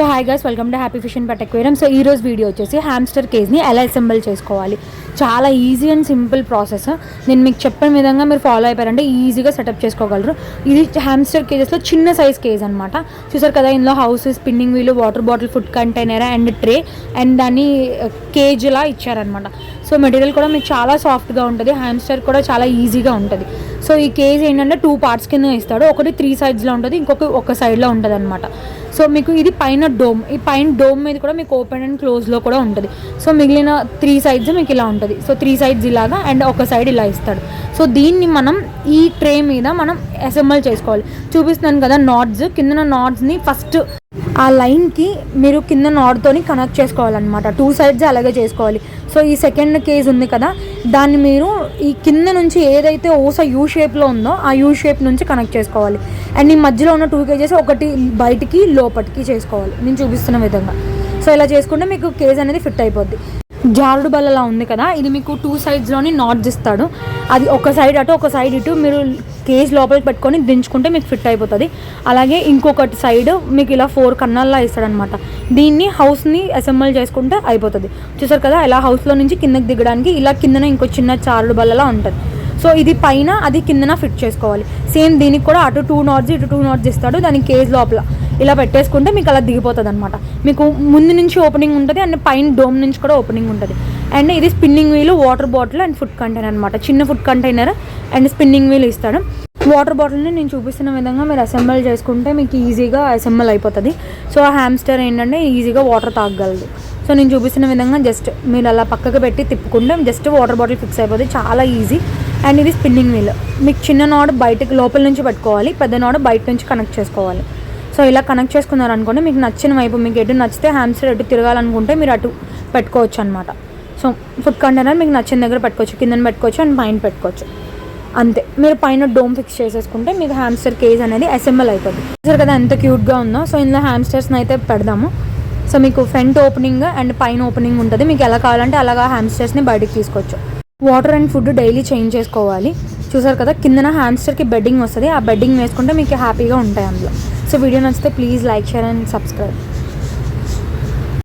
So hi guys, welcome to happy fish and pet aquarium. So ఈ రోజు video వచ్చేసి hamster కేజ్ని ఎలా assemble చేసుకోవాలి. చాలా ఈజీ అండ్ సింపుల్ ప్రాసెస్. నేను మీకు చెప్పిన విధంగా మీరు ఫాలో అయిపోయారంటే ఈజీగా సెటప్ చేసుకోగలరు. ఇది హ్యామ్స్టర్ కేజెస్లో చిన్న సైజ్ కేజ్ అనమాట. చూసారు కదా, ఇందులో house, spinning wheel, water bottle, food container and tray and దాన్ని కేజ్లా ఇచ్చారనమాట. సో మెటీరియల్ కూడా మీకు చాలా సాఫ్ట్గా ఉంటుంది. హ్యామ్స్టర్ కూడా చాలా ఈజీగా ఉంటుంది. సో ఈ కేజ్ ఏంటంటే 2 పార్ట్స్ కింద ఇస్తాడు. ఒకటి 3 సైడ్స్లో ఉంటుంది, ఒక సైడ్లో ఉంటుంది అనమాట. సో మీకు ఇది పైన డోమ్, ఈ పైన డోమ్ మీద కూడా మీకు ఓపెన్ అండ్ క్లోజ్లో కూడా ఉంటుంది. సో మిగిలిన 3 సైడ్స్ మీకు ఇలా ఉంటుంది. సో 3 సైడ్స్ ఇలాగా అండ్ ఒక సైడ్ ఇలా ఇస్తాడు. సో దీన్ని మనం ఈ ట్రే మీద మనం అసెంబుల్ చేసుకోవాలి. చూపిస్తున్నాను కదా నాట్స్, కింద నాట్స్ని ఫస్ట్ ఆ లైన్కి మీరు కింద నాట్తోని కనెక్ట్ చేసుకోవాలన్నమాట. 2 సైడ్స్ అలాగే చేసుకోవాలి. సో ఈ సెకండ్ కేజ్ ఉంది కదా, దాన్ని మీరు ఈ కింద నుంచి ఏదైతే ఓస యూ షేప్లో ఉందో ఆ యూ షేప్ నుంచి కనెక్ట్ చేసుకోవాలి. అండ్ ఈ మధ్యలో ఉన్న 2 కేజెస్ ఒకటి బయటికి లోపటికి చేసుకోవాలి నేను చూపిస్తున్న విధంగా. సో ఇలా చేసుకుంటే మీకు కేజ్ అనేది ఫిట్ అయిపోద్ది. జారుడు బల్లలా ఉంది కదా, ఇది మీకు 2 సైడ్స్లోని నాట్స్ ఇస్తాడు. అది ఒక సైడ్ అటు ఒక సైడ్ ఇటు మీరు కేజ్ లోపలికి పెట్టుకొని దించుకుంటే మీకు ఫిట్ అయిపోతుంది. అలాగే ఇంకొకటి సైడ్ మీకు ఇలా 4 కన్నాల్లా ఇస్తాడనమాట. దీన్ని హౌస్ని అసెంబుల్ చేసుకుంటే అయిపోతుంది. చూసారు కదా, ఇలా హౌస్లో నుంచి కిందకి దిగడానికి ఇలా కిందన ఇంకో చిన్న జారుడు బల్లలా ఉంటుంది. సో ఇది పైన, అది కిందన ఫిట్ చేసుకోవాలి. సేమ్ దీనికి కూడా అటు 2 నాట్స్ ఇటు 2 నాట్స్ ఇస్తాడు. దానికి కేజ్ లోపల ఇలా పెట్టేసుకుంటే మీకు అలా దిగిపోతుంది అనమాట. మీకు ముందు నుంచి ఓపెనింగ్ ఉంటుంది అండ్ పైన డోమ్ నుంచి కూడా ఓపెనింగ్ ఉంటుంది. అండ్ ఇది spinning wheel, water bottle and food container అనమాట. చిన్న food container and spinning wheel ఇస్తాడు. వాటర్ బాటిల్ని నేను చూపిస్తున్న విధంగా మీరు అసెంబుల్ చేసుకుంటే మీకు ఈజీగా అసెంబుల్ అయిపోతుంది. సో ఆ హ్యామ్స్టర్ ఏంటంటే ఈజీగా వాటర్ తాగగలదు. సో నేను చూపిస్తున్న విధంగా జస్ట్ మీరు అలా పక్కకు పెట్టి తిప్పుకుంటే జస్ట్ వాటర్ బాటిల్ ఫిక్స్ అయిపోతుంది. చాలా ఈజీ. అండ్ ఇది స్పిన్నింగ్ వీల్. మీకు చిన్న నాడ్ బయటకు లోపల నుంచి పెట్టుకోవాలి, పెద్ద నాడ్ బయట నుంచి కనెక్ట్ చేసుకోవాలి. సో ఇలా కనెక్ట్ చేసుకున్నారనుకోండి, మీకు నచ్చిన వైపు, మీకు ఎటు నచ్చితే హ్యామ్స్టర్ ఎటు తిరగాలనుకుంటే మీరు అటు పెట్టుకోవచ్చు అనమాట. సో ఫుడ్ కంటైనర్ మీకు నచ్చిన దగ్గర పెట్టుకోవచ్చు, కిందన పెట్టుకోవచ్చు అండ్ పైన పెట్టుకోవచ్చు. అంతే, మీరు పైన డోమ్ ఫిక్స్ చేసేసుకుంటే మీకు హ్యామ్స్టర్ కేజ్ అనేది అసెంబుల్ అయిపోతుంది. చూసారు కదా ఎంత క్యూట్గా ఉందో. సో ఇందులో హ్యామ్స్టర్స్ని అయితే పెడదాము. సో మీకు ఫ్రంట్ ఓపెనింగ్ అండ్ పైన ఓపెనింగ్ ఉంటుంది. మీకు ఎలా కావాలంటే అలాగా హ్యామ్స్టర్స్ని బయటికి తీసుకోవచ్చు. Water and food daily change చేసుకోవాలి. చూసారు కదా, కిందన హ్యామ్స్టర్కి బెడ్డింగ్ వస్తుంది. ఆ బెడ్డింగ్ వేసుకుంటే మీకు హ్యాపీగా ఉంటాయి అందులో. సో వీడియో నచ్చితే please like, share and subscribe.